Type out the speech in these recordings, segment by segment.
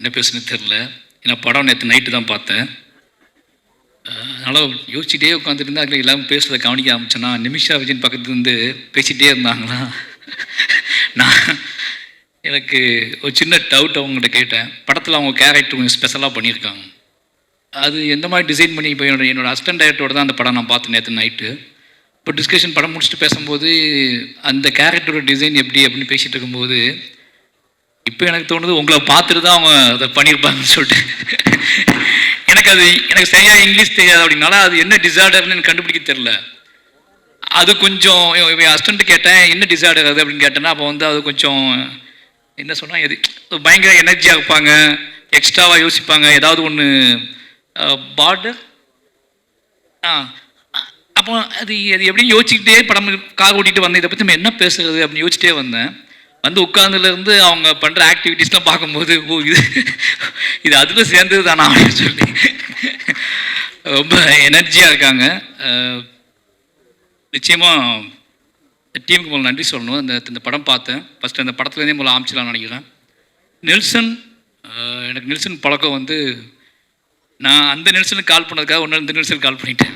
என்ன பேசுன்னு தெரில. ஏன்னா படம் நேற்று நைட்டு தான் பார்த்தேன். அதனால் யோசிச்சுட்டே உட்காந்துட்டு இருந்தா அதில் எல்லாரும் பேசுகிறத கவனிக்க ஆரம்பிச்சேன்னா நிமிஷா விஜயன் பக்கத்துலேருந்து பேசிகிட்டே இருந்தாங்களா. நான் எனக்கு ஒரு சின்ன டவுட் அவங்ககிட்ட கேட்டேன். படத்தில் அவங்க கேரக்டர் கொஞ்சம் ஸ்பெஷலாக பண்ணியிருக்காங்க. அது எந்த மாதிரி டிசைன் பண்ணி இப்போ என்னோடய அசிஸ்டன்ட் டைரக்டரோட தான் அந்த படம் நான் பார்த்தேன் நேற்று நைட்டு. இப்போ டிஸ்கஷன் படம் முடிச்சுட்டு பேசும்போது அந்த கேரக்டரோட டிசைன் எப்படி அப்படின்னு பேசிகிட்டு இருக்கும்போது இப்போ எனக்கு தோணுது உங்களை பார்த்துட்டு தான் அவங்க அதை பண்ணியிருப்பாங்கன்னு சொல்லிட்டு. எனக்கு சரியாக இங்கிலீஷ் தெரியாது அப்படின்னால அது என்ன டிசார்டர்னு எனக்கு கண்டுபிடிக்க தெரில. அது கொஞ்சம் அசிஸ்டன்ட்டு கேட்டேன் என்ன டிசார்டர் அது அப்படின்னு கேட்டேன்னா அப்போ வந்து அது கொஞ்சம் என்ன சொன்னால் எது பயங்கர எனர்ஜியாக இருப்பாங்க, எக்ஸ்ட்ராவாக யோசிப்பாங்க, ஏதாவது ஒன்று பார்டர் அப்போ அது எப்படின்னு யோசிச்சுக்கிட்டே படம் கார் ஓட்டிகிட்டு வந்தேன். இதை பற்றி நம்ம என்ன பேசுறது அப்படின்னு யோசிச்சிட்டே வந்தேன். வந்து உட்காந்துலேருந்து அவங்க பண்ணுற ஆக்டிவிட்டீஸ்லாம் பார்க்கும்போது ஓ இது அதில் சேர்ந்தது தானா அப்படின்னு சொல்லி ரொம்ப எனர்ஜியாக இருக்காங்க. நிச்சயமாக டீமுக்கு முதல்ல நன்றி சொல்லணும். இந்த படம் பார்த்தேன். ஃபஸ்ட்டு அந்த படத்துலேருந்தே முதல்ல ஆரம்பிச்சிடலாம்னு நினைக்கிறேன். நெல்சன், எனக்கு நெல்சன் பழக்கம் வந்து நான் அந்த நெல்சனுக்கு கால் பண்ணதுக்காக ஒன்று இந்த நெல்சனுக்கு கால் பண்ணிட்டேன்.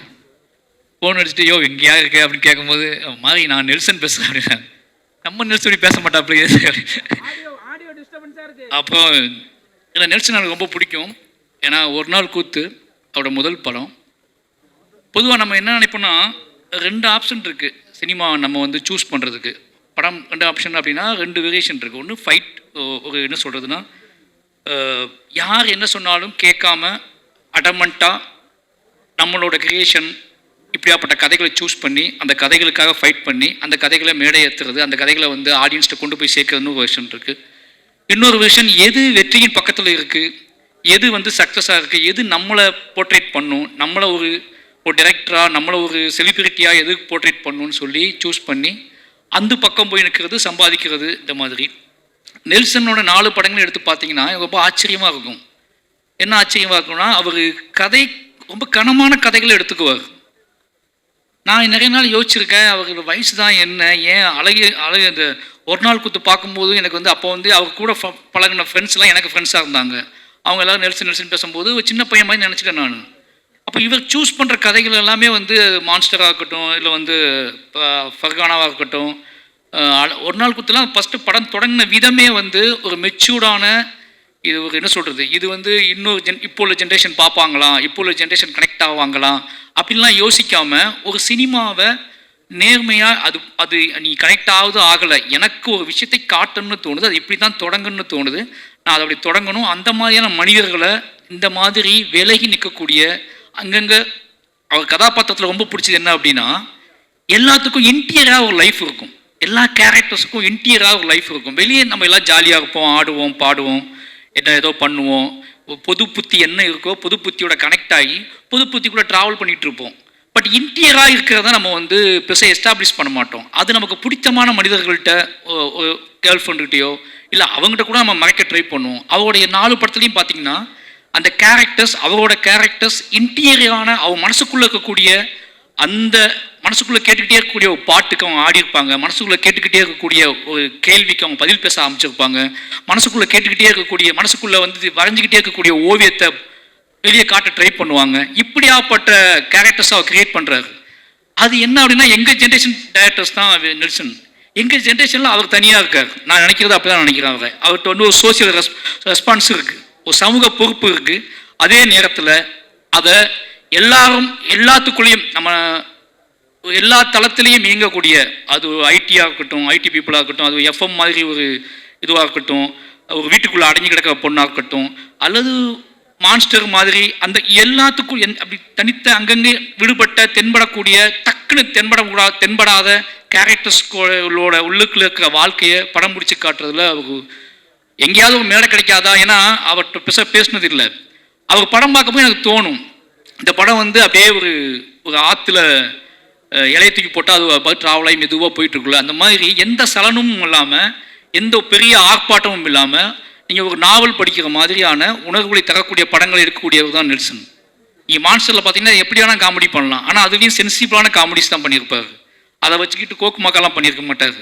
ஃபோன் அடிச்சுட்டு யோ எங்கேயா இருக்க அப்படின்னு கேட்கும்போது மாதிரி நான் நெல்சன் பேசுகிறேன் அப்படின்னா நம்ம நெல்சன் பேச மாட்டாப்ல. அப்போ இல்லை நெல்சன் எனக்கு ரொம்ப பிடிக்கும். ஏன்னா ஒரு நாள் கூத்து அவரோட முதல் படம். பொதுவாக நம்ம என்ன நினைப்போம்னா 2 ஆப்ஷன் இருக்குது சினிமா நம்ம வந்து சூஸ் பண்ணுறதுக்கு. படம் 2 ஆப்ஷன் அப்படின்னா 2 வேரியேஷன் இருக்குது. ஒன்று ஃபைட், ஒரு என்ன சொல்கிறதுனா யார் என்ன சொன்னாலும் கேட்காம அடமெண்ட்டாக நம்மளோட கிரியேஷன் இப்படியாப்பட்ட கதைகளை சூஸ் பண்ணி அந்த கதைகளுக்காக ஃபைட் பண்ணி அந்த கதைகளை மேடை ஏற்றுறது, அந்த கதைகளை வந்து ஆடியன்ஸ்ட்டை கொண்டு போய் சேர்க்கறதுன்னு ஒரு வெர்ஷன் இருக்குது. இன்னொரு வெர்ஷன் எது வெற்றியின் பக்கத்தில் இருக்குது, எது வந்து சக்ஸஸாக இருக்குது, எது நம்மளை போர்ட்ரேட் பண்ணும், நம்மளை ஒரு டைரக்டராக நம்மளை ஒரு செலிபிரிட்டியாக எது போர்ட்ரேட் பண்ணணும்னு சொல்லி சூஸ் பண்ணி அந்த பக்கம் போய் நிற்கிறது, சம்பாதிக்கிறது. இந்த மாதிரி நெல்சனோட 4 படங்களும் எடுத்து பார்த்தீங்கன்னா ரொம்ப ஆச்சரியமாக இருக்கும். என்ன ஆச்சரியமாக இருக்கும்னா அவர் கதை ரொம்ப கனமான கதைகளை எடுத்துக்குவார். நான் நிறைய நாள் யோசிச்சிருக்கேன் அவரோட வயசு தான் என்ன, ஏன் அழகு அந்த ஒரு நாள் கூத்து பார்க்கும்போது எனக்கு வந்து அப்போ வந்து அவர் கூட பழகின ஃப்ரெண்ட்ஸ்லாம் எனக்கு ஃப்ரெண்ட்ஸாக இருந்தாங்க. அவங்க எல்லோரும் நெல்சன் பேசும்போது ஒரு சின்ன பையன் மாதிரி நினச்சிட்டேன் நான். அப்போ இவர் சூஸ் பண்ணுற கதைகள் எல்லாமே வந்து மான்ஸ்டராக இருக்கட்டும், இல்லை வந்து ஃபர்கானாவாக இருக்கட்டும், ஒரு நாள் கூத்துலாம் ஃபஸ்ட்டு படம் தொடங்கின விதமே வந்து ஒரு மெச்சூர்டான இது ஒரு என்ன சொல்கிறது, இது வந்து இன்னொரு இப்போ உள்ள ஜென்ரேஷன் பார்ப்பாங்களா, இப்போ உள்ள ஜென்ரேஷன் கனெக்ட் ஆவாங்களா அப்படின்லாம் யோசிக்காமல் ஒரு சினிமாவை நேர்மையாக அது நீ கனெக்ட் ஆகுது ஆகலை, எனக்கு ஒரு விஷயத்தை காட்டணும்னு தோணுது, அது இப்படி தான் தொடங்கணும்னு தோணுது, நான் அதை அப்படி தொடங்கணும். அந்த மாதிரியான மனிதர்களை இந்த மாதிரி விலகி நிற்கக்கூடிய அங்கங்கே அவர் கதாபாத்திரத்தில் ரொம்ப பிடிச்சது என்ன அப்படின்னா எல்லாத்துக்கும் இன்டீரியராக ஒரு லைஃப் இருக்கும். எல்லா கேரக்டர்ஸுக்கும் இன்டீரியராக ஒரு லைஃப் இருக்கும். வெளியே நம்ம எல்லாம் ஜாலியாக இருப்போம், ஆடுவோம், பாடுவோம், ஏதோ பண்ணுவோம். பொது புத்தி என்ன இருக்கோ பொது புத்தியோட கனெக்ட் ஆகி பொது புத்திக்குள்ளே ட்ராவல் பண்ணிகிட்டு இருப்போம். பட் இன்டீரியராக இருக்கிறத நம்ம வந்து பெருசாக எஸ்டாப்ளிஷ் பண்ண மாட்டோம். அது நமக்கு பிடித்தமான மனிதர்கள்ட்ட ஒரு கேர்ள் ஃப்ரெண்டுகிட்டையோ இல்லை அவங்ககிட்ட கூட நம்ம மறைக்க ட்ரை பண்ணுவோம். அவருடைய 4 படத்துலையும் பார்த்தீங்கன்னா அந்த கேரக்டர்ஸ் அவரோட கேரக்டர்ஸ் இன்டீரியரான அவங்க மனசுக்குள்ளே இருக்கக்கூடிய அந்த மனசுக்குள்ளே கேட்டுக்கிட்டே இருக்கக்கூடிய ஒரு பாட்டுக்கு அவங்க ஆடி இருப்பாங்க, மனசுக்குள்ளே கேட்டுக்கிட்டே இருக்கக்கூடிய ஒரு கேள்விக்கு அவங்க பதில் பேச ஆரம்பிச்சிருப்பாங்க, மனசுக்குள்ளே கேட்டுக்கிட்டே இருக்கக்கூடிய மனசுக்குள்ளே வந்து வரைஞ்சிக்கிட்டே இருக்கக்கூடிய ஓவியத்தை வெளியே காட்ட ட்ரை பண்ணுவாங்க. இப்படியாப்பட்ட கேரக்டர்ஸ் அவர் கிரியேட் பண்ணுறாரு. அது என்ன அப்படின்னா எங்கள் ஜென்ரேஷன் டைரக்டர்ஸ் தான் நெல்சன். எங்கள் ஜென்ரேஷனில் அவர் தனியாக இருக்கார். நான் நினைக்கிறது அப்படி தான் நினைக்கிறேன். அவர்கிட்ட வந்து ஒரு சோசியல் ரெஸ்பான்ஸ் இருக்குது, ஒரு சமூக பொறுப்பு இருக்குது. அதே நேரத்தில் அதை எல்லாத்துக்குள்ளேயும் நம்ம எல்லா தளத்திலையும் இயங்கக்கூடிய அது ஐடியாக இருக்கட்டும், ஐடி பீப்புளாக இருக்கட்டும், அது எஃப்எம் மாதிரி ஒரு இதுவாக இருக்கட்டும், ஒரு வீட்டுக்குள்ளே அடங்கி கிடக்கிற பொண்ணாக இருக்கட்டும், அல்லது மான்ஸ்டர் மாதிரி அந்த எல்லாத்துக்கும் அப்படி தனித்த அங்கங்கே விடுபட்ட தென்படக்கூடிய டக்குன்னு தென்படாத கேரக்டர்ஸ்களோட உள்ளுக்குள்ள இருக்கிற வாழ்க்கையை படம் பிடிச்சி காட்டுறதுல அவருக்கு எங்கேயாவது ஒரு மேடை கிடைக்காதா? ஏன்னா அவர்கிட்ட பேசினது இல்லை. அவர் படம் பார்க்கும்போது எனக்கு தோணும் இந்த படம் வந்து அப்படியே ஒரு ஆற்றுல இலையை தூக்கி போட்டால் அது ட்ராவலாகி மெதுவாக போயிட்டுருக்குல்ல, அந்த மாதிரி எந்த சலனமும் இல்லாமல் எந்த பெரிய ஆர்ப்பாட்டமும் இல்லாமல் நீங்கள் ஒரு நாவல் படிக்கிற மாதிரியான உணர்வுகளை தரக்கூடிய படங்கள் இருக்கக்கூடியவர் தான் நெல்சன். நீங்கள் மான்ஸ்டரில் பார்த்தீங்கன்னா எப்படியான காமெடி பண்ணலாம், ஆனால் அதுலேயும் சென்சிபிளான காமெடிஸ் தான் பண்ணியிருப்பார். அதை வச்சுக்கிட்டு கோக்கு மக்காலாம் பண்ணியிருக்க மாட்டார்.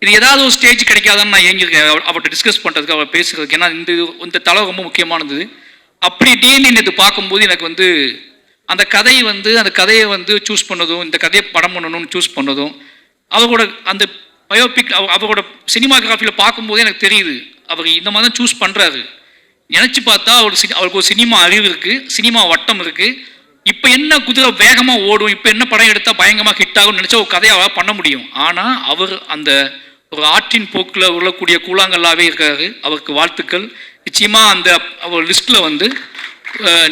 இது ஏதாவது ஒரு ஸ்டேஜ் கிடைக்காதான்னு நான் ஏங்கியிருக்கேன் அவர்கிட்ட டிஸ்கஸ் பண்ணுறதுக்கு, அவர் பேசுகிறதுக்கு. ஏன்னா இந்த தலை ரொம்ப முக்கியமானது. அப்படி டிஎன்ஏ இது பார்க்கும்போது எனக்கு வந்து அந்த கதையை வந்து சூஸ் பண்ணதும், இந்த கதையை படம் பண்ணணும்னு சூஸ் பண்ணதும், அவரோட அந்த பயோபிக் அவரோட சினிமாகிராஃபியில் பார்க்கும்போது எனக்கு தெரியுது அவர் இந்த மாதிரி தான் சூஸ் பண்ணுறாரு. நினச்சி பார்த்தா அவருக்கு ஒரு சினிமா அறிவு இருக்குது, சினிமா வட்டம் இருக்குது. இப்போ என்ன குதிரை வேகமாக ஓடும், இப்போ என்ன படம் எடுத்தால் பயங்கரமாக ஹிட் ஆகும்னு நினச்சா ஒரு கதையை அவரால் பண்ண முடியும். ஆனால் அவர் அந்த ஒரு ஆற்றின் போக்கில் உருளக்கூடிய கூழாங்கல்லாவே இருக்காரு. அவருக்கு வாழ்த்துக்கள். நிச்சயமாக அந்த அவர் லிஸ்ட்டில் வந்து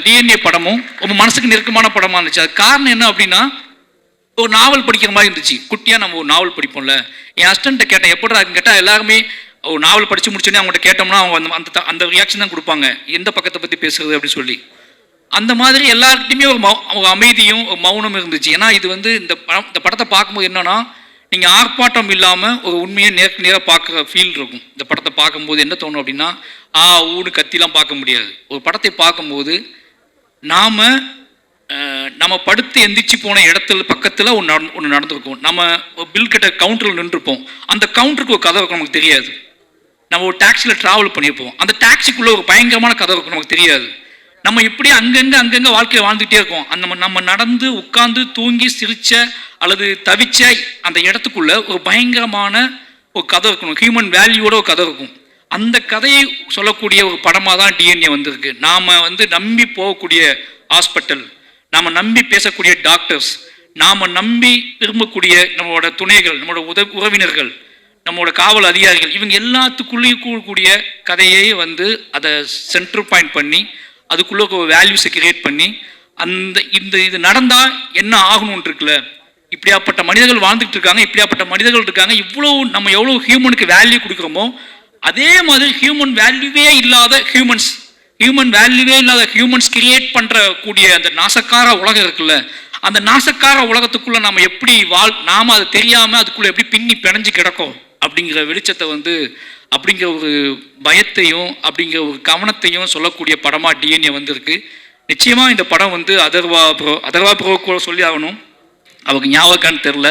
டிஎன்ஏ படமும் ரொம்ப மனசுக்கு நெருக்கமான படமாக இருந்துச்சு. அது காரணம் என்ன அப்படின்னா, ஒரு நாவல் படிக்கிற மாதிரி இருந்துச்சு. குட்டியாக நம்ம ஒரு நாவல் படிப்போம்ல. என் ஹஸ்டன்ட்டை கேட்டேன், எப்படா கேட்டால் எல்லாருமே ஒரு நாவல் படித்து முடிச்சோன்னே அவங்கள்ட்ட கேட்டோம்னா அவங்க அந்த அந்த ரியாக்ஷன் தான் கொடுப்பாங்க, எந்த பக்கத்தை பற்றி பேசுறது அப்படின்னு சொல்லி. அந்த மாதிரி எல்லாருக்கிட்டையுமே ஒரு அமைதியும் ஒரு மௌனம் இருந்துச்சு. ஏன்னா இது வந்து இந்த படத்தை பார்க்கும்போது என்னன்னா, நீங்கள் ஆர்ப்பாட்டம் இல்லாமல் ஒரு உண்மையை நேருக்கு நேராக பார்க்குற ஃபீல் இருக்கும். இந்த படத்தை பார்க்கும்போது என்ன தோணும் அப்படின்னா, ஊடு கத்திலாம் பார்க்க முடியாது. ஒரு படத்தை பார்க்கும்போது நம்ம படுத்து எந்திரிச்சு போன இடத்துல பக்கத்தில் ஒன்று நடந்திருக்கும். நம்ம பில் கிட்ட கவுண்டரில் நின்றுருப்போம். அந்த கவுண்டருக்கு ஒரு கதை இருக்கும், நமக்கு தெரியாது. நம்ம ஒரு டாக்ஸியில் ட்ராவல் பண்ணியிருப்போம். அந்த டாக்ஸிக்குள்ளே ஒரு பயங்கரமான கதை இருக்கும், நமக்கு தெரியாது. நம்ம இப்படி அங்கங்கே வாழ்க்கையை வாழ்ந்துகிட்டே இருக்கோம். நம்ம நடந்து உட்கார்ந்து தூங்கி சிரிச்ச அல்லது தவிச்ச அந்த இடத்துக்குள்ள ஒரு பயங்கரமான ஒரு கதை இருக்கணும், ஹியூமன் வேல்யூவோட ஒரு கதை இருக்கும். அந்த கதையை சொல்லக்கூடிய ஒரு படமாக தான் டிஎன்ஏ வந்திருக்கு. நாம் வந்து நம்பி போகக்கூடிய ஹாஸ்பிட்டல், நாம் நம்பி பேசக்கூடிய டாக்டர்ஸ், நாம் நம்பி விரும்பக்கூடிய நம்மளோட துணைகள், நம்மளோட உறவினர்கள், நம்மளோட காவல் அதிகாரிகள், இவங்க எல்லாத்துக்குள்ளேயும் கூடக்கூடிய கதையை வந்து அதை சென்டர் பாயிண்ட் பண்ணி அதுக்குள்ளே ஒரு வேல்யூஸை கிரியேட் பண்ணி இது நடந்தால் என்ன ஆகணும்னு இருக்குல்ல. இப்படியாப்பட்ட மனிதர்கள் வாழ்ந்துட்டு இருக்காங்க, இப்படியாப்பட்ட மனிதர்கள் இருக்காங்க. இவ்வளோ நம்ம எவ்வளோ ஹியூமனுக்கு வேல்யூ கொடுக்குறோமோ அதே மாதிரி ஹியூமன் வேல்யூவே இல்லாத ஹியூமன்ஸ் கிரியேட் பண்ணுறக்கூடிய அந்த நாசக்கார உலகம் இருக்குல்ல, அந்த நாசக்கார உலகத்துக்குள்ளே நம்ம எப்படி நாம் அதை தெரியாமல் அதுக்குள்ளே எப்படி பின்னி பிணைஞ்சு கிடக்கும் அப்படிங்கிற வெளிச்சத்தை வந்து, அப்படிங்கிற ஒரு பயத்தையும் அப்படிங்கிற ஒரு கவனத்தையும் சொல்லக்கூடிய படமாக டிஎன்ஏ வந்திருக்கு. நிச்சயமாக இந்த படம் வந்து அதர்வா ப்ரோ கூட சொல்லி ஆகணும். அவருக்கு ஞாபகம்னு தெரில,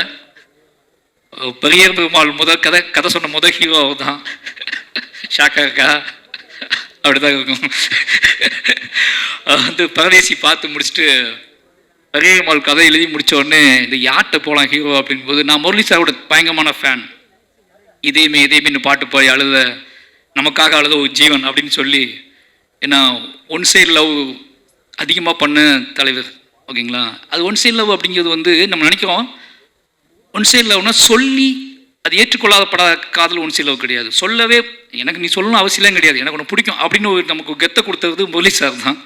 பெரிய பெருமாள் கதை சொன்ன முதல் ஹீரோ அவர் தான். ஷாக்கா இருக்கா? அப்படிதான் இருக்கும். வந்து பரதேசி பார்த்து முடிச்சுட்டு பெரிய பெருமாள் கதை எழுதி முடித்த உடனே இந்த யார்கிட்ட போகலாம் ஹீரோ அப்படின்போது, நான் முரளி சாரோட பயங்கரமான ஃபேன். இதேமே பாட்டு போய் நமக்காக அழுத ஒரு ஜீவன் அப்படின்னு சொல்லி, ஏன்னா ஒன் சைடு லவ் அதிகமாக பண்ண தலைவர், ஓகேங்களா. அது ஒன் சைடு லவ் அப்படிங்கிறது வந்து நம்ம நினைக்கிறோம் ஒன் சைடு லவ்னா சொல்லி அது ஏற்றுக்கொள்ளாத காதல் ஒன் சைடு லவ் கிடையாது. சொல்லவே எனக்கு நீ சொல்லணும் அவசியம் கிடையாது, எனக்கு ஒன்று பிடிக்கும் அப்படின்னு ஒரு நமக்கு கெத்தை கொடுத்தது முரளி சார் தான்.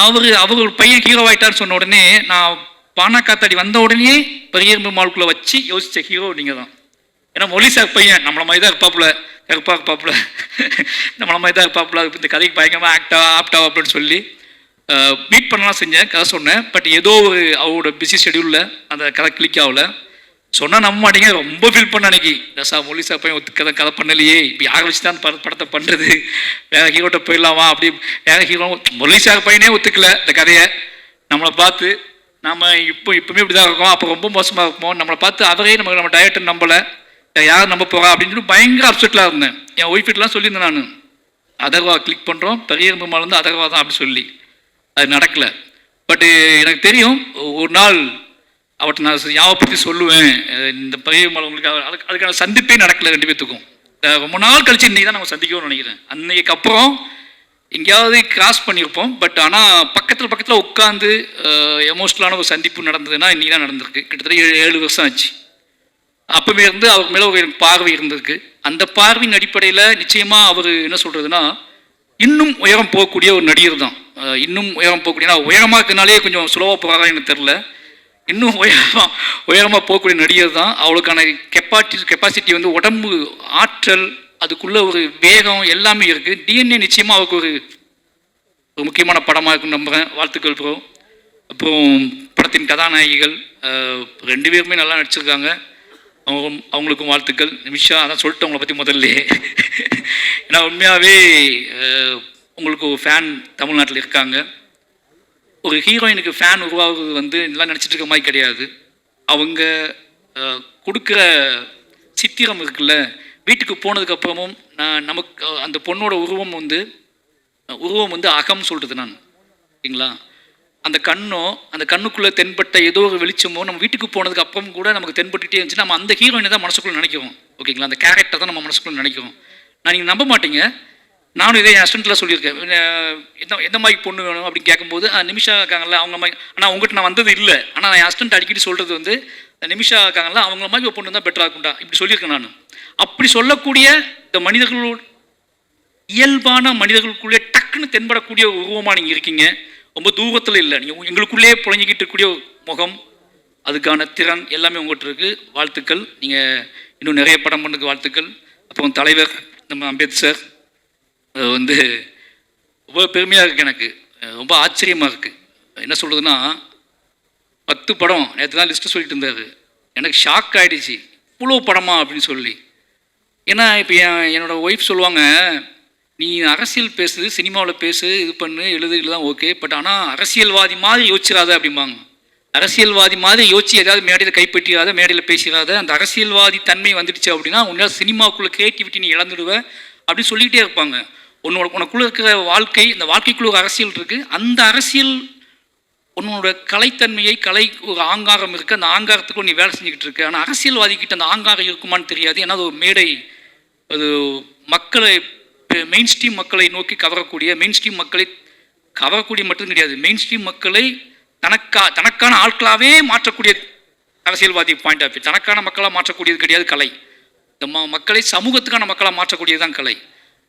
அவர் ஒரு பையன் ஹீரோ ஆகிட்டான்னு சொன்ன உடனே, நான் பானா காத்தாடி வந்த உடனே பெரிய பெருமாளுக்குள்ளே வச்சு யோசித்த ஹீரோ நீங்கள் தான். ஏன்னா முரளி சார் பையன் நம்மள மாதிரி தான் இருப்பாப்புல, நம்மள மாதிரி தான் இருப்பாப்புல, இந்த கதைக்கு பயங்கரமாக ஆப்டா அப்படின்னு சொல்லி மீட் பண்ணலாம் செஞ்சேன், கதை சொன்னேன். பட் ஏதோ ஒரு அவரோட பிஸி ஷெடியூலில் அந்த கதை கிளிக் ஆகலை. சொன்னால் நம்ப மாட்டீங்க, ரொம்ப ஃபீல் பண்ண அன்னைக்கு. ரசா முரளி சார் பையன் கதை பண்ணலையே, இப்போ யாரை வச்சு தான் படத்தை பண்ணுறது, வேற ஹீரோட்ட போயிடலாமா அப்படி. வேற ஹீரோ முரளி சார் பையனே ஒத்துக்கல இந்த கதையை. நம்மளை பார்த்து நம்ம இப்போவுமே இப்படி தான் இருக்கோம், அப்போ ரொம்ப மோசமாக இருப்போம். நம்மளை பார்த்து அவரே நம்ம டைரக்டர் நம்பலை, யார் நம்ப போகிறா அப்படின்னு சொல்லி பயங்கர அப்செட்டில் இருந்தேன். என் ஒய்ஃபிட்லாம் சொல்லியிருந்தேன் நான், அதர்வா கிளிக் பண்ணுறோம், பெரிய பெருமாள் வந்து அதர்வா தான் அப்படி சொல்லி. அது நடக்கலை. பட்டு எனக்கு தெரியும் ஒரு நாள் அவர்கிட்ட நான் ஞாபகப்படுத்தி சொல்லுவேன், இந்த பெரிய பெருமாள் உங்களுக்கு அதுக்கான சந்திப்பே நடக்கலை ரெண்டு பேத்துக்கும். ரொம்ப நாள் கழிச்சு இன்றைக்கி தான் நம்ம சந்திக்கணும்னு நினைக்கிறேன். அன்னைக்கு அப்புறம் எங்கேயாவது கிராஸ் பண்ணியிருப்போம். பட் ஆனால் பக்கத்தில் உட்காந்து எமோஷ்னலான ஒரு சந்திப்பு நடந்ததுன்னா இன்றைக்கி தான் நடந்திருக்கு. கிட்டத்தட்ட 7 வருஷம் ஆச்சு. அப்பவே இருந்து அவர் மேலே ஒரு பார்வை இருந்திருக்கு. அந்த பார்வையின் அடிப்படையில் நிச்சயமாக அவர் என்ன சொல்கிறதுனா, இன்னும் உயரம் போகக்கூடிய ஒரு நடிகர் தான். இன்னும் உயரம் போகக்கூடியனா, உயரமாக இருக்கிறனாலே கொஞ்சம் சுலவாக போகிறாரா எனக்கு தெரில, இன்னும் உயரமாக போகக்கூடிய நடிகர் தான். அவளுக்கான கெப்பாசிட்டி வந்து உடம்பு ஆற்றல், அதுக்குள்ளே ஒரு வேகம் எல்லாமே இருக்குது. டிஎன்ஏ நிச்சயமாக அவருக்கு ஒரு முக்கியமான படமாக இருக்குன்னு நம்புகிறேன். வாழ்த்துக்கள் ப்ரோ. அப்புறம் படத்தின் கதாநாயகிகள் 2 பேருமே நல்லா நடிச்சிருக்காங்க, அவங்களுக்கும் வாழ்த்துக்கள். நிமிஷா அதான் சொல்லிட்டு அவங்கள பற்றி முதல்ல. ஏன்னா உண்மையாகவே உங்களுக்கு ஒரு ஃபேன் தமிழ்நாட்டில் இருக்காங்க. ஒரு ஹீரோயினுக்கு ஃபேன் உருவாகுறது வந்து இதெல்லாம் நினச்சிட்டு இருக்க மாதிரி கிடையாது. அவங்க கொடுக்குற சித்திரம் இருக்குல்ல, வீட்டுக்கு போனதுக்கப்புறமும் நமக்கு அந்த பொண்ணோட உருவம் வந்து அகம் சொல்கிறது நான், ஓகேங்களா? அந்த கண்ணுக்குள்ளே தென்பட்ட ஏதோ ஒரு வெளிச்சமோ நம்ம வீட்டுக்கு போனதுக்கு அப்புறம் கூட நமக்கு தென்பட்டுகிட்டே இருந்துச்சு. நம்ம அந்த ஹீரோயினை தான் மனசுக்குள்ளே நினைக்கிறோம், ஓகேங்களா? அந்த கேரக்டர் தான் நம்ம மனசுக்குள்ளே நினைக்கிறோம். நான் நீங்கள் நம்ப மாட்டீங்க, நானும் இதே என் அசிஸ்டண்ட்டில் சொல்லியிருக்கேன். எந்த மாதிரி பொண்ணு வேணும் அப்படின்னு கேட்கும்போது நிமிஷா இருக்காங்கல்ல அவங்க மாதிரி. ஆனால் உங்கள்கிட்ட நான் வந்தது இல்லை, ஆனால் நான் என் அசிஸ்டண்ட் அடிக்கடி சொல்கிறது வந்து நிமிஷா இருக்காங்கல்ல அவங்கள மாதிரி ஒரு பொண்ணு தான் பெட்டராக இருக்கும்டா இப்படி சொல்லியிருக்கேன் நான். அப்படி சொல்லக்கூடிய இந்த மனிதர்களோட இயல்பான மனிதர்களுக்குள்ளே டக்குன்னு தென்படக்கூடிய ஒரு உருவமாக நீங்கள் இருக்கீங்க. ரொம்ப தூரத்தில் இல்லை, நீங்கள் எங்களுக்குள்ளே புழங்கிக்கிட்டு இருக்கக்கூடிய முகம், அதுக்கான திறன் எல்லாமே உங்கள்கிட்ட இருக்குது. வாழ்த்துக்கள். நீங்கள் இன்னும் நிறைய படம் பண்ணுறதுக்கு வாழ்த்துக்கள். அப்புறம் தலைவர் நம்ம அம்பேத்கர் வந்து ரொம்ப பெருமையாக இருக்குது, எனக்கு ரொம்ப ஆச்சரியமாக இருக்குது. என்ன சொல்கிறதுன்னா 10 படம் நேற்று தான் லிஸ்ட்டு சொல்லிட்டு இருந்தார். எனக்கு ஷாக் ஆகிடுச்சு, இவ்வளோ படமா அப்படின்னு சொல்லி. ஏன்னா இப்போ என்னோடய ஒய்ஃப் சொல்லுவாங்க, நீ அரசியல் பேசுது, சினிமாவில் பேசு, இது பண்ணு, எழுதுதான் ஓகே, பட் ஆனால் அரசியல்வாதி மாதிரி யோசிச்சிடாத அப்படிம்பாங்க. அரசியல்வாதி மாதிரி யோசிச்சு ஏதாவது மேடையில் கைப்பற்றிடாத, மேடையில் பேசிடாத. அந்த அரசியல்வாதி தன்மை வந்துடுச்சு அப்படின்னா உன்னால் சினிமாவுக்குள்ளே கிரியேட்டிவிட்டி நீ இழந்துடுவேன் அப்படின்னு சொல்லிகிட்டே இருப்பாங்க. உனக்குள்ளே இருக்கிற வாழ்க்கை, இந்த வாழ்க்கைக்குள்ள ஒரு அரசியல் இருக்குது. அந்த அரசியல் உன்னோட கலைத்தன்மையை, கலை ஒரு ஆங்காரம் இருக்குது, அந்த ஆங்காரத்துக்கு நீ வேலை செஞ்சுக்கிட்டு இருக்கு. ஆனால் அரசியல்வாதிக்கிட்ட அந்த ஆங்காரம் இருக்குமான்னு தெரியாது. ஏன்னா அது ஒரு மேடை, அது மக்களை, மெயின் ஸ்ட்ரீம் மக்களை நோக்கி கவரக்கூடிய, மெயின் ஸ்ட்ரீம் மக்களை கவரக்கூடிய மட்டும் கிடையாது, மெயின் ஸ்ட்ரீம் மக்களை தனக்கான ஆட்களாகவே மாற்றக்கூடிய அரசியல்வாதி பாயிண்ட் ஆஃப் வியூ. தனக்கான மக்களாக மாற்றக்கூடியது கிடையாது கலை. இந்த மக்களை சமூகத்துக்கான மக்களாக மாற்றக்கூடியது தான் கலை.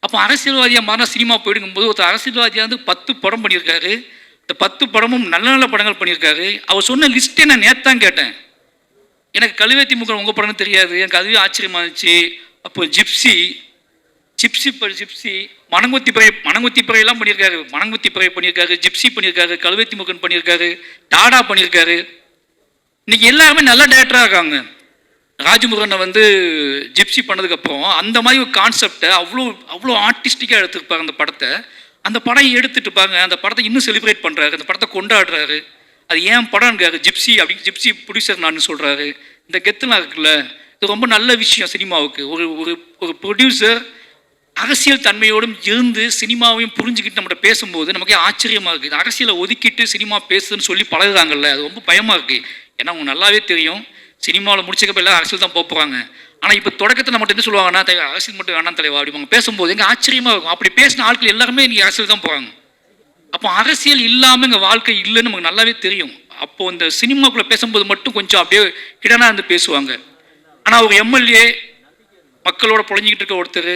அப்போ அரசியல்வாதியாக மாறினா சினிமா போயிடுங்கும்போது ஒருத்தர் அரசியல்வாதியாக வந்து 10 படம் பண்ணியிருக்காரு. இந்த 10 படமும் நல்ல நல்ல படங்கள் பண்ணியிருக்காரு. அவர் சொன்ன லிஸ்ட்டே நான் நேற்று தான் கேட்டேன். எனக்கு கழுவேத்தி முகன் உங்கள் படம்னு தெரியாது, எனக்கு அதுவே ஆச்சரியமாக இருந்துச்சு. அப்போ ஜிப்சி, மணங்குத்தி பறையெல்லாம் பண்ணியிருக்காரு. மணங்குத்தி பறை பண்ணியிருக்காரு, ஜிப்சி பண்ணியிருக்காரு, கழுவேத்தி முகன் பண்ணியிருக்காரு, டாடா பண்ணியிருக்காரு. இன்னைக்கு எல்லாருமே நல்ல டேரக்டராக இருக்காங்க. ராஜமுருகனை வந்து ஜிப்சி பண்ணதுக்கப்புறம் அந்த மாதிரி ஒரு கான்செப்டை அவ்வளோ ஆர்டிஸ்டிக்காக எடுத்துருப்பாங்க அந்த படத்தை. அந்த படம் எடுத்துட்டு பாருங்க, அந்த படத்தை இன்னும் செலிப்ரேட் பண்ணுறாரு, அந்த படத்தை கொண்டாடுறாரு. அது ஏன் படம்ங்காரு, ஜிப்சி அப்படின்னு, ஜிப்சி ப்ரொடியூசர் நான் சொல்கிறாரு. இந்த கெத்துலாம் இருக்குல்ல, இது ரொம்ப நல்ல விஷயம் சினிமாவுக்கு. ஒரு ப்ரொடியூசர் அரசியல் தன்மையோடும் இருந்து சினிமாவையும் புரிஞ்சுக்கிட்டு நம்மகிட்ட பேசும்போது நமக்கே ஆச்சரியமாக இருக்குது. அரசியலை ஒதுக்கிட்டு சினிமா பேசுதுன்னு சொல்லி பழகுறாங்கல்ல, அது ரொம்ப பயமாக இருக்குது. ஏன்னா அவங்க நல்லாவே தெரியும் சினிமாவில் முடிச்சக்கப்போ எல்லாம் அரசியல் தான் போகிறாங்க. ஆனால் இப்போ தொடக்கத்தை நம்மகிட்ட என்ன சொல்லுவாங்கன்னா, அரசியல் மட்டும் வேணாம் தலைவா அப்படிங்க பேசும்போது எங்கள் ஆச்சரியமாக இருக்கும். அப்படி பேசின ஆட்கள் எல்லாருமே இன்றைக்கி அரசியல் தான் போகிறாங்க. அப்போ அரசியல் இல்லாமல் எங்கள் வாழ்க்கை இல்லைன்னு நமக்கு நல்லாவே தெரியும். அப்போது இந்த சினிமாக்குள்ளே பேசும்போது மட்டும் கொஞ்சம் அப்படியே கிடனா இருந்து பேசுவாங்க. ஆனால் ஒரு எம்எல்ஏ மக்களோட புழஞ்சிக்கிட்டு இருக்க ஒருத்தர்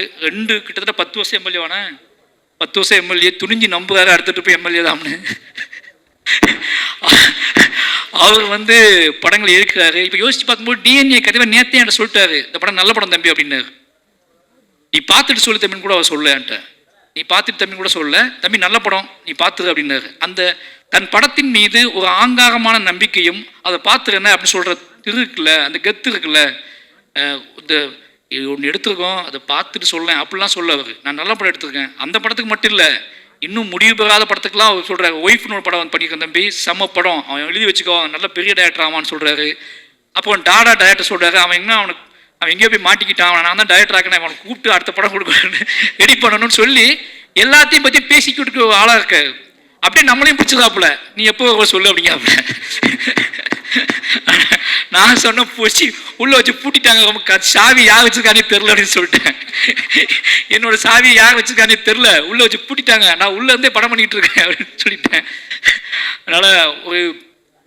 கிட்டத்தட்ட 10 வருஷம் எம்எல்ஏவான 10 வருஷம் எம்எல்ஏ துணிஞ்சு நம்புறாரு அடுத்த போய் எம்எல்ஏ தான்னு. அவர் வந்து படங்களை இருக்கிறாரு. இப்போ யோசிச்சு பார்க்கும்போது டிஎன்ஏ கதைவை நேற்றே என்கிட்ட சொல்லிட்டாரு, இந்த படம் நல்ல படம் தம்பி அப்படின்னாரு. நீ பார்த்துட்டு சொல்லு தம்பின்னு கூட அவர் சொல்ல என்கிட்ட. நீ பார்த்துட்டு தம்பி கூட சொல்ல, தம்பி நல்ல படம் நீ பார்த்துரு அப்படின்னாரு. அந்த தன் படத்தின் மீது ஒரு ஆங்காரமான நம்பிக்கையும் அதை பார்த்துருஎன்ன அப்படின்னு சொல்கிற இருக்குல்ல, அந்த கெத்து இருக்குல்ல, இந்த ஒன்று எடுத்துருக்கோம் அதை பார்த்துட்டு சொல்லேன் அப்படிலாம் சொல்ல அவர். நான் நல்ல படம் எடுத்திருக்கேன். அந்த படத்துக்கு மட்டும் இல்லை, இன்னும் முடிவு பெறாத படத்துக்குலாம் அவர் சொல்கிறார். ஒய்ஃப்னு ஒரு படம் வந்து பண்ணியிருக்கேன் தம்பி, செம்ம படம், அவன் எழுதி வச்சுக்கோ, நல்ல பெரிய டேரக்டர் ஆவான்னு சொல்கிறாரு. அப்போ டாடா டேரக்டர் சொல்கிறாரு, அவன் எங்கேயோ போய் மாட்டிக்கிட்டான், நான் தான் டேரக்டர் ஆக்கினேன், அவனை கூப்பிட்டு அடுத்த படம் கொடுக்கணும்னு ரெடி பண்ணணும்னு சொல்லி எல்லாத்தையும் பற்றி பேசிக்கிட்டு ஆளாக இருக்காரு. அப்படியே நம்மளையும் பிடிச்சதாப்புல, நீ எப்போ சொல்லு அப்படிங்காப்புல. நான் சொன்ன போச்சு உள்ளே வச்சு பூட்டிட்டாங்க, சாவி யார் வச்சுருக்கானே தெரில அப்படின்னு சொல்லிட்டேன். என்னோட சாவி யார் வச்சுருக்கானே தெரில, உள்ளே வச்சு பூட்டிட்டாங்க, நான் உள்ளேருந்தே படம் பண்ணிக்கிட்டு இருக்கேன் அப்படின்னு சொல்லிட்டேன். அதனால்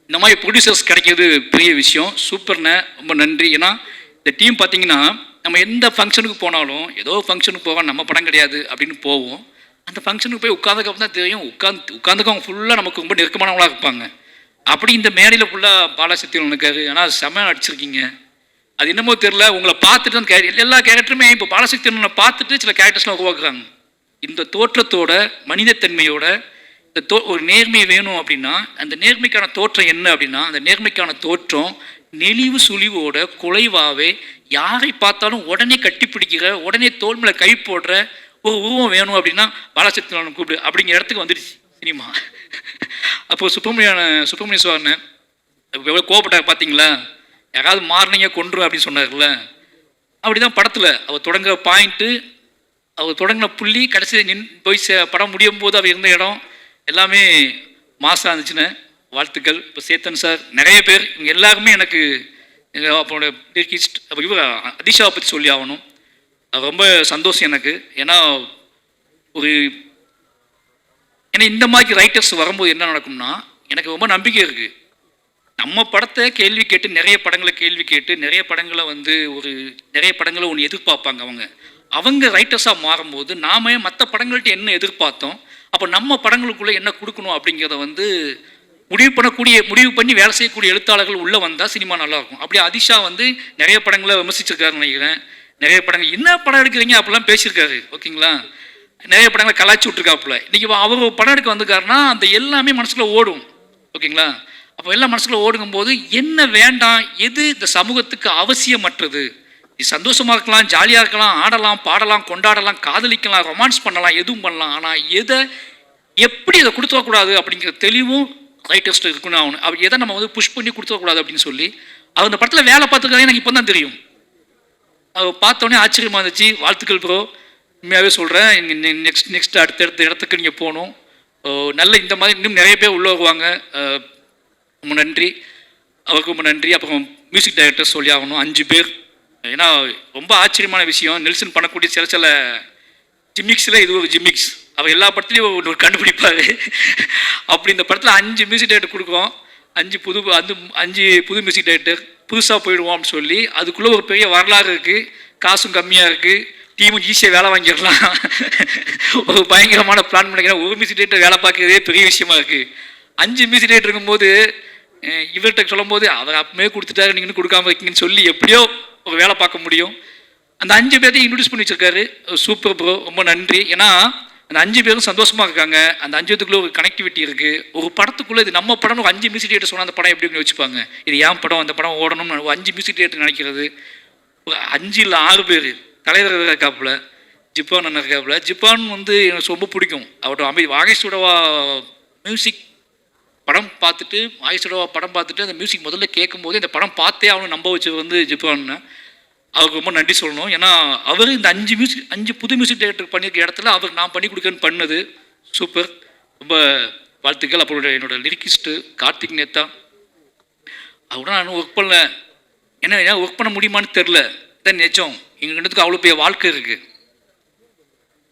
இந்த மாதிரி ப்ரொடியூசர்ஸ் கிடைக்கிறது பெரிய விஷயம். சூப்பர்ண்ணே, ரொம்ப நன்றி. ஏன்னா இந்த டீம் பார்த்தீங்கன்னா நம்ம எந்த ஃபங்க்ஷனுக்கு போனாலும், ஏதோ ஃபங்க்ஷனுக்கு போவோம், நம்ம படம் கிடையாது அப்படின்னு போவோம். அந்த ஃபங்க்ஷனுக்கு போய் உட்காந்துக்கப்புறம் தான் தெரியும், உட்காந்துக்கவங்க ஃபுல்லாக நமக்கு ரொம்ப நெருக்கமானவங்களாக இருப்பாங்க. அப்படி இந்த மேடையில் ஃபுல்லாக பாலசக்திவேலன் இருக்காரு. ஆனால் செம்மையாக நடிச்சிருக்கீங்க. அது என்னமோ தெரில, உங்களை பார்த்துட்டு தான் எல்லா கேரக்டருமே இப்போ பாலசக்திவேலனை பார்த்துட்டு சில கேரக்டர்ஸ்லாம் உருவாக்குறாங்க. இந்த தோற்றத்தோட, மனிதத்தன்மையோட, இந்த ஒரு நேர்மை வேணும் அப்படின்னா அந்த நேர்மைக்கான தோற்றம் என்ன அப்படின்னா, அந்த நேர்மைக்கான தோற்றம் நெளிவு சுழிவோட குலைவாகவே யாரை பார்த்தாலும் உடனே கட்டிப்பிடிக்கிற, உடனே தோல் மேலே கை போடுற ஒரு உருவம் வேணும் அப்படின்னா பாலசக்திவேலன் கூப்பிடு அப்படிங்கிற இடத்துக்கு வந்துடுச்சு சினிமா. அப்போது சுப்பிரமணிய சிவன் எவ்வளோ கோவப்பட்டார் பார்த்தீங்களா? யாராவது மாறினீங்க கொன்று அப்படின்னு சொன்னார்ல. அப்படி தான் படத்தில் அவர் தொடங்குற பாயிண்ட்டு, அவர் தொடங்கின புள்ளி, கடைசியில் போய் படம் முடியும் போது அவர் இருந்த இடம் எல்லாமே மாசாக இருந்துச்சுன்னு வாழ்த்துக்கள். இப்போ சேத்தன் சார், நிறைய பேர், இவங்க எல்லாருமே எனக்கு அப்போட லிரிக்கிஸ்ட் இவர் அதிஷாவை பற்றி சொல்லி ஆகணும். அது ரொம்ப சந்தோஷம் எனக்கு. ஏன்னா இந்த மாதிரி ரைட்டர்ஸ் வரும்போது என்ன நடக்கும்னா, எனக்கு ரொம்ப நம்பிக்கை இருக்குது. நம்ம படத்தை கேள்வி கேட்டு, நிறைய படங்களை கேள்வி கேட்டு, நிறைய படங்களை ஒன்று எதிர்பார்ப்பாங்க. அவங்க ரைட்டர்ஸாக மாறும்போது நாம மற்ற படங்கள்ட்ட என்ன எதிர்பார்த்தோம், அப்போ நம்ம படங்களுக்குள்ளே என்ன கொடுக்கணும் அப்படிங்கிறத முடிவு பண்ணி வேலை செய்யக்கூடிய எழுத்தாளர்கள் உள்ளே வந்தால் சினிமா நல்லாயிருக்கும். அப்படி அதிஷா நிறைய படங்களை விமர்சிச்சிருக்காருன்னு நினைக்கிறேன். நிறைய படங்கள் என்ன படம் எடுக்கிறீங்க அப்படிலாம் பேசியிருக்காரு. ஓகேங்களா, நிறைய படங்களை கலாய்ச்சி விட்ருக்காப்புல. இன்றைக்கி அவர் படம் எடுக்க வந்துக்காருன்னா அந்த எல்லாமே மனசில் ஓடும். ஓகேங்களா, அப்போ எல்லாம் மனசுக்குள்ள ஓடுங்கும்போது என்ன வேண்டாம், எது இந்த சமூகத்துக்கு அவசியமற்றது, இது சந்தோஷமாக இருக்கலாம், ஜாலியாக இருக்கலாம், ஆடலாம், பாடலாம், கொண்டாடலாம், காதலிக்கலாம், ரொமான்ஸ் பண்ணலாம், எதுவும் பண்ணலாம், ஆனால் எப்படி இதை கொடுத்துடக்கூடாது அப்படிங்கிற தெளிவும் ரைட்டர்ஸ்ட்டு இருக்குன்னு ஆகணும். அவர் எதை நம்ம புஷ் பண்ணி கொடுத்துடக்கூடாது அப்படின்னு சொல்லி அவர் அந்த படத்தில் வேலை பார்த்துக்கிறதே எனக்கு இப்போ தான் தெரியும். அவர் பார்த்தோன்னே ஆச்சரியமாக இருந்துச்சு. வாழ்த்துக்கள் ப்ரோ, உண்மையாகவே சொல்கிறேன். நெக்ஸ்ட் அடுத்த இடத்துக்கு நீங்கள் போகணும். நல்ல இந்த மாதிரி இன்னும் நிறைய பேர் உள்ளே வருவாங்க. ரொம்ப நன்றி, அவருக்கு ரொம்ப நன்றி. அப்புறம் மியூசிக் டைரக்டர் சொல்லி ஆகணும், 5 பேர். ஏன்னா ரொம்ப ஆச்சரியமான விஷயம், நெல்சன் பண்ணக்கூடிய சில ஜிம்மிக்ஸில் இது ஒரு ஜிம்மிக்ஸ். அவர் எல்லா படத்துலையும் ஒரு கண்டுபிடிப்பார். அப்படி இந்த படத்தில் 5 மியூசிக் டைரக்டர் கொடுக்குறோம். 5 புது மியூசிக் டைரக்டர் புதுசாக போயிடுவோம் அப்படின்னு சொல்லி அதுக்குள்ளே ஒரு பெரிய வரலாறு இருக்குது. காசும் கம்மியாக இருக்குது, டீமும் ஈஸியாக வேலை வாங்கிடலாம். ஒரு பயங்கரமான பிளான் பண்ணிக்கிறேன். ஒரு மியூசிக் டைரக்டர் வேலை பார்க்குறதே பெரிய விஷயமா இருக்குது. 5 மியூசிக் டைரக்டர் இருக்கும்போது இவர்கிட்ட சொல்லும் போது அவர் அப்பவே கொடுத்துட்டாரு, நீங்கள் இன்னும் கொடுக்காம இருக்கீங்கன்னு சொல்லி எப்படியோ ஒரு வேலை பார்க்க முடியும். அந்த 5 பேர்த்தையும் இன்ட்ரடியூஸ் பண்ணி வச்சிருக்காரு. சூப்பர் ப்ரோ, ரொம்ப நன்றி. ஏன்னா அந்த 5 பேரும் சந்தோஷமாக இருக்காங்க. அந்த 5 பேத்துக்குள்ளே ஒரு கனெக்டிவிட்டி இருக்குது. ஒரு படத்துக்குள்ளே இது நம்ம படம், ஒரு 5 மியூசிக் டைரக்டர் சொன்னால் அந்த படம் எப்படி வச்சுப்பாங்க, இது ஏன் படம், அந்த படம் ஓடணும்னு 5 மியூசிக் டைரக்டர் நினைக்கிறது. ஒரு 5 இல்லை 6 பேர், தலைவர் இருக்காப்புல, ஜிப்பான் அண்ணன் இருக்காப்புல. ஜிப்பான் எனக்கு ரொம்ப பிடிக்கும். அவரோட வாகேஷோடவா மியூசிக் படம் பார்த்துட்டு அந்த மியூசிக் முதல்ல கேட்கும் போது இந்த படம் பார்த்தே அவனை நம்ப வச்சு ஜிப்பான்னு அவருக்கு ரொம்ப நன்றி சொல்லணும். ஏன்னா அவர் இந்த 5 புது மியூசிக் டைரக்டர் பண்ணியிருக்க இடத்துல அவர் நான் பண்ணி கொடுக்கன்னு பண்ணது சூப்பர், ரொம்ப வாழ்த்துக்கள். அப்புறம் என்னோட லிரிக்கிஸ்ட்டு கார்த்திக் நேத்தா, அவரோட நான் ஒர்க் பண்ணல. என்ன ஒர்க் பண்ண முடியுமான்னு தெரில, இதான் நிஜம். எங்கள் ரெண்டுத்துக்கு அவ்வளோ பெரிய வாழ்க்கை இருக்குது.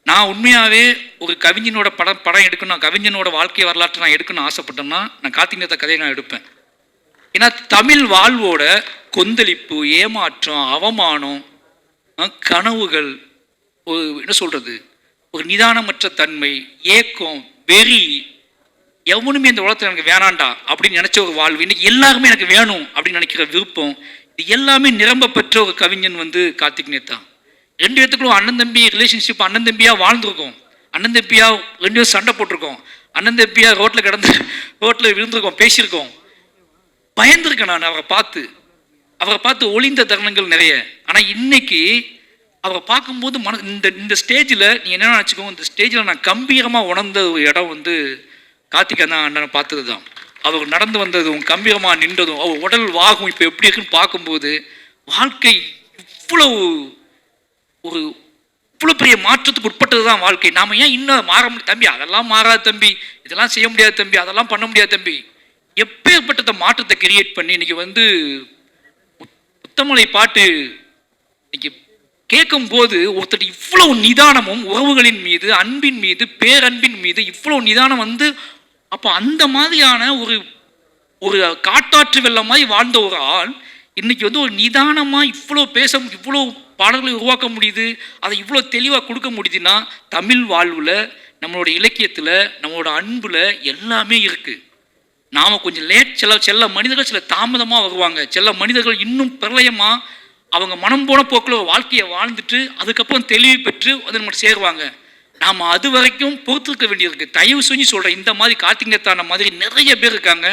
நான் உண்மையாகவே ஒரு கவிஞனோட படம் எடுக்கணும், கவிஞனோட வாழ்க்கை வரலாற்றை நான் எடுக்கணும்னு ஆசைப்பட்டேன்னா நான் கார்த்திக் நேத்தா கதையை நான் எடுப்பேன். ஏன்னா தமிழ் வாழ்வோட கொந்தளிப்பு, ஏமாற்றம், அவமானம், கனவுகள், என்ன சொல்கிறது, ஒரு நிதானமற்ற தன்மை, ஏக்கம், வெறி, எவனுமே இந்த உலகத்தில் எனக்கு வேணாண்டா அப்படின்னு நினச்ச ஒரு வாழ்வு, இன்னைக்கு எல்லாருமே எனக்கு வேணும் அப்படின்னு நினைக்கிற விருப்பம், இது எல்லாமே நிரம்ப பெற்ற ஒரு கவிஞன் கார்த்திக் நேத்தா. 2 பேத்துக்குள்ள அண்ணன் தம்பி ரிலேஷன்ஷிப், அண்ணன் தம்பியாக வாழ்ந்துருக்கோம், அண்ணன் தம்பியாக 2 பேரும் சண்டை போட்டிருக்கோம், அண்ணன் தம்பியாக ரோட்டில் விழுந்திருக்கோம், பேசியிருக்கோம், பயந்துருக்கேன் நான் அவரை பார்த்து ஒளிந்த தருணங்கள் நிறைய. ஆனால் இன்னைக்கு அவரை பார்க்கும்போது இந்த ஸ்டேஜில் நீ என்ன நினச்சிக்கோ, இந்த ஸ்டேஜில் நான் கம்பீரமாக உணர்ந்த ஒரு இடம் கார்த்திக் அண்ணனை பார்த்தது தான். அவர் நடந்து வந்ததும், கம்பீரமாக நின்றதும், அவர் உடல் வாகும் இப்போ எப்படி இருக்குன்னு பார்க்கும்போது வாழ்க்கை இவ்வளோ பெரிய மாற்றத்துக்கு உட்பட்டது தான் வாழ்க்கை. நாம் ஏன் இன்னும் மாற முடியும் தம்பி, அதெல்லாம் மாறாது தம்பி, இதெல்லாம் செய்ய முடியாது தம்பி, அதெல்லாம் பண்ண முடியாது தம்பி, எப்பேற்பட்ட மாற்றத்தை கிரியேட் பண்ணி இன்னைக்கு முத்தமலை பாட்டு இன்னைக்கு கேட்கும் போது ஒருத்தர் இவ்வளவு நிதானமும், உறவுகளின் மீது, அன்பின் மீது, பேரன்பின் மீது இவ்வளவு நிதானம் அப்போ அந்த மாதிரியான ஒரு காட்டாற்று வெள்ளம் மாதிரி வாழ்ந்த ஒரு ஆள் இன்னைக்கு ஒரு நிதானமாக இவ்வளோ இவ்வளோ பாடல்களை உருவாக்க முடியுது, அதை இவ்வளோ தெளிவாக கொடுக்க முடியுதுன்னா தமிழ் வாழ்வில், நம்மளோட இலக்கியத்தில், நம்மளோட அன்பில் எல்லாமே இருக்குது. நாம் கொஞ்சம் லேட், சில மனிதர்கள் சில தாமதமாக வருவாங்க, சில மனிதர்கள் இன்னும் பிரளயமாக அவங்க மனம் போன போக்கில் ஒரு வாழ்க்கையை வாழ்ந்துட்டு அதுக்கப்புறம் தெளிவு பெற்று நம்மகிட்ட சேருவாங்க. நாம் அது வரைக்கும் பொறுத்திருக்க வேண்டியிருக்கு. தயவு செஞ்சு சொல்கிறேன், இந்த மாதிரி கார்த்திக் நேத்தான மாதிரி நிறைய பேர் இருக்காங்க.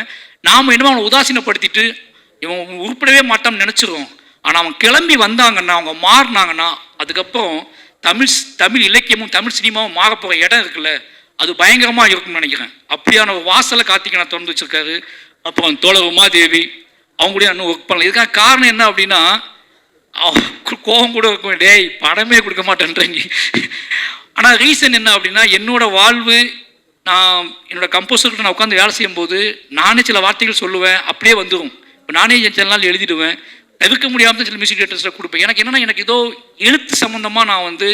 நாம் என்னமோ அவனை உதாசீனப்படுத்திட்டு இவன் உருப்படவே மாட்டான்னு நினச்சிருவோம். ஆனால் அவன் கிளம்பி வந்தாங்கன்னா, அவங்க மாறினாங்கன்னா, அதுக்கப்புறம் தமிழ் இலக்கியமும் தமிழ் சினிமாவும் மாற போகிற இடம் இருக்குல்ல, அது பயங்கரமாக இருக்கும்னு நினைக்கிறேன். அப்படியான ஒரு வாசலை கார்த்திகேயனை திறந்து வச்சிருக்காரு. அப்புறம் தோழர் உமாதேவி, அவங்க கூட இன்னும் ஒர்க் பண்ணல. இதுக்கான காரணம் என்ன அப்படின்னா, கோபம் கூட இருக்கும், டேய் படமே கொடுக்க மாட்டேன்றீங்க. ஆனால் ரீசன் என்ன அப்படின்னா, என்னோட வாழ்வு, நான் என்னோட கம்போசர்கிட்ட நான் உட்காந்து வேலை செய்யும்போது நானே சில வார்த்தைகள் சொல்லுவேன், அப்படியே வந்துடும். இப்போ நானே சில நாள் எழுதிடுவேன், தவிர்க்க முடியாமல் சில மியூசிக் டேரக்டர்ஸில் கொடுப்பேன். எனக்கு என்னென்னா, எனக்கு ஏதோ எழுத்து சம்மந்தமாக நான் வந்து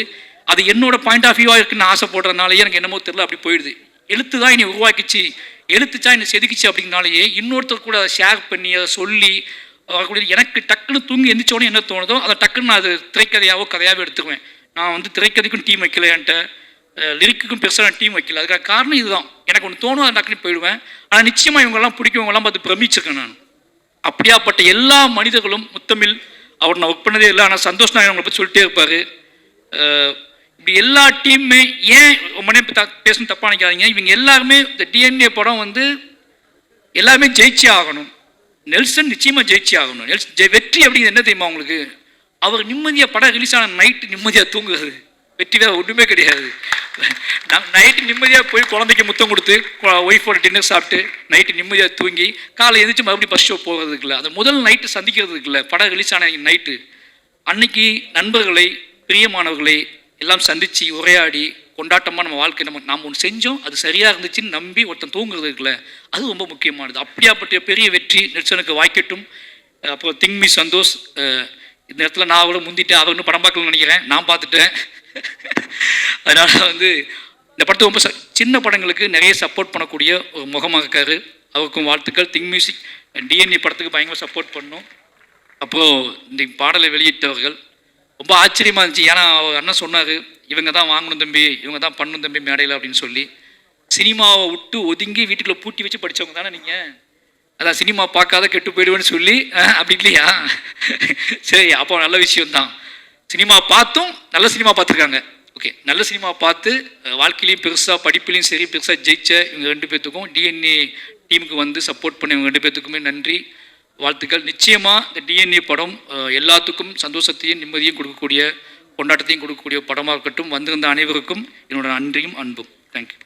அது என்னோட பாயிண்ட் ஆஃப் வியூவாக இருக்குன்னு ஆசைப்படுறதுனாலேயே எனக்கு என்னமோ தெரியல, அப்படி போயிடுது. எழுத்து தான் என்னை உருவாக்கிச்சு, எழுத்துச்சா என்னை செதுக்கிச்சு அப்படின்னாலேயே இன்னொருத்தர் கூட அதை ஷேர் பண்ணி அதை சொல்லி வரக்கூடிய எனக்கு டக்குன்னு தூங்கி எந்திரிச்சோடனே என்ன தோணுதோ அதை டக்குன்னு நான் அது திரைக்கதையாவோ கதையாகவோ எடுத்துக்குவேன். நான் வந்து திரைக்கதைக்கும் டீம் வைக்கல, என்கிட்ட லிரிக்குக்கும் பெருசாக நான் டீம் வைக்கல. அதுக்காக காரணம் இதுதான், எனக்கு ஒன்று தோணும் அதை டக்குன்னு போயிடுவேன். ஆனால் நிச்சயமாக இவங்கெல்லாம் பிடிக்கவங்கெல்லாம் பார்த்து பிரமிச்சிருக்கேன் நான். அப்படியாப்பட்ட எல்லா மனிதர்களும், முத்தமிழ் அவர் நான் ஒர்க் பண்ணதே இல்லை, ஆனால் சந்தோஷ் நாயகன் அவங்களை பற்றி சொல்லிட்டே இருப்பார். இப்படி எல்லா டீமுமே ஏன் ரொம்ப நேரம் பேசணும் தப்பாக நினைக்காதீங்க, இவங்க எல்லாருமே இந்த டிஎன்ஏ படம் வந்து எல்லாருமே ஜெயிச்சே ஆகணும். நெல்சன் நிச்சயமாக ஜெயிச்சே ஆகணும். வெற்றி அப்படிங்கிறது என்ன தெரியுமா உங்களுக்கு? அவர் நிம்மதியாக படம் ரிலீஸ் ஆன நைட்டு நிம்மதியாக தூங்குறது, வெற்றி வேறு ஒன்றுமே கிடையாது. நைட்டு நிம்மதியாக போய் குழந்தைக்கு முத்தம் கொடுத்து ஒய்ஃபோட டின்னர் சாப்பிட்டு நைட்டு நிம்மதியாக தூங்கி காலை எழுந்திரிச்சு மறுபடியும் ஃபஸ்ட் ஷோ போகிறதுக்கு இல்லை, அந்த முதல் நைட்டு சந்திக்கிறதுக்கு இல்லை, படம் ரிலீஸ் ஆன நைட்டு அன்னைக்கு நண்பர்களை பிரியமானவர்களை எல்லாம் சந்தித்து உரையாடி கொண்டாட்டமாக நம்ம வாழ்க்கை நாம் ஒன்று செஞ்சோம், அது சரியாக இருந்துச்சுன்னு நம்பி ஒருத்தன் தூங்குறதுக்குல, அது ரொம்ப முக்கியமானது. அப்படியாப்பட்ட பெரிய வெற்றி நெல்சனுக்கு வாய்க்கட்டும். அப்புறம் திங்மி சந்தோஷ், இந்த இடத்துல நான் அவரை முந்திட்டேன், அவர் இன்னும் படம் பார்க்கலன்னு நினைக்கிறேன், நான் பார்த்துட்டேன். அதனால் வந்து இந்த படத்தை ரொம்ப சின்ன படங்களுக்கு நிறைய சப்போர்ட் பண்ணக்கூடிய ஒரு முகமாக இருக்காரு, அவருக்கும் வாழ்த்துக்கள். திங் மியூசிக் டிஎன்ஏ படத்துக்கு பயங்கர சப்போர்ட் பண்ணோம். அப்புறம் இந்த பாடலை வெளியிட்டவர்கள் ரொம்ப ஆச்சரியமாக இருந்துச்சு. ஏன்னா அவர் அண்ணன் சொன்னார், இவங்க தான் வாங்கணும் தம்பி, இவங்க தான் பண்ணணும் தம்பி மேடையில் அப்படின்னு சொல்லி. சினிமாவை விட்டு ஒதுங்கி வீட்டுக்குள்ளே பூட்டி வச்சு படித்தவங்க தானே நீங்கள்? அதான் சினிமா பார்க்காத கெட்டு போயிடுவேன்னு சொல்லி அப்படி இல்லையா? சரி, அப்போ நல்ல விஷயம்தான். சினிமா பார்த்தும் நல்ல சினிமா பார்த்துருக்காங்க. ஓகே, நல்ல சினிமா பார்த்து வாழ்க்கையிலையும் பெருசாக படிப்புலையும் சரி பெருசாக ஜெயிச்ச இவங்க 2 பேர்த்துக்கும், டிஎன்ஏ டீமுக்கு வந்து சப்போர்ட் பண்ண இவங்க 2 பேர்த்துக்குமே நன்றி, வாழ்த்துக்கள். நிச்சயமாக இந்த டிஎன்ஏ படம் எல்லாத்துக்கும் சந்தோஷத்தையும் நிம்மதியும் கொடுக்கக்கூடிய, கொண்டாட்டத்தையும் கொடுக்கக்கூடிய படமாக இருக்கட்டும். வந்திருந்த அனைவருக்கும் என்னோட நன்றியும் அன்பும். தேங்க்யூ.